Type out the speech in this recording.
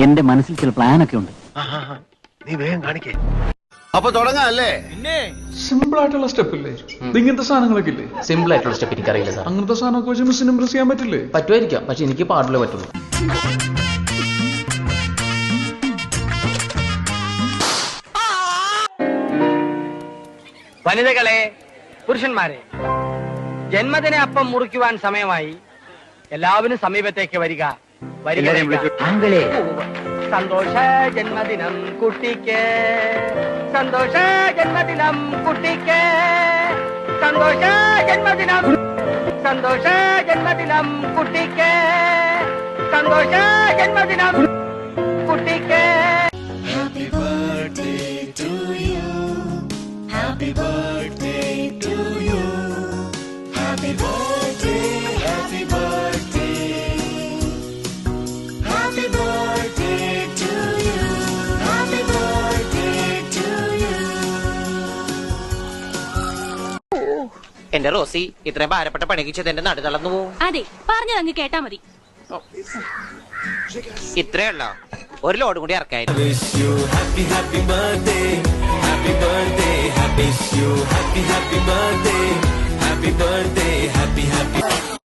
എന്റെ മനസ്സിൽ ചില പ്ലാനൊക്കെ ഉണ്ട്. നീ വേഗം കാണിക്കേ. അപ്പൊ തുടങ്ങാല്ലേ? സിമ്പിൾ ആയിട്ടുള്ള സ്റ്റെപ്പ് ഇല്ലേ? ഇങ്ങനത്തെ സാധനങ്ങളൊക്കെ ഇല്ലേ? സിമ്പിൾ ആയിട്ടുള്ള സ്റ്റെപ്പ് എനിക്കറിയില്ല സാർ. അങ്ങനത്തെ സാധനമൊക്കെ വെച്ച് മിസ്സിന് ഇംപ്രസ് ചെയ്യാൻ പറ്റില്ലേ? പറ്റുമായിരിക്കാം, പക്ഷെ എനിക്ക് പാടില്ലേ പറ്റുള്ളൂ. വനിതകളെ, പുരുഷന്മാരെ, ജന്മദിന അപ്പം മുറിക്കുവാൻ സമയമായി. എല്ലാവരും സമീപത്തേക്ക് വരിക. സന്തോഷ ജന്മദിനം കുട്ടിക്ക്, സന്തോഷ ജന്മദിനം കുട്ടിക്ക്, സന്തോഷ ജന്മദിനം, സന്തോഷ ജന്മദിനം കുട്ടിക്ക്, സന്തോഷ ജന്മദിനം കുട്ടിക്ക്. Happy birthday to you. Happy birthday to you. Happy birthday, happy birthday. Happy birthday to you. Happy birthday to you. എന്റെ റോസി, ഇത്രയും ഭാരപ്പെട്ട പണിക്കിച്ചത് എന്റെ നടു തളർന്നു പോവും. അതെ, പറഞ്ഞത് അങ്ങ് കേട്ടാ മതി. ഇത്രയല്ല, ഒരു ലോഡ് കൂടി ഇറക്കായിരുന്നു. Happy birthday, happy birthday, happy birthday, happy birthday, happy birthday, happy.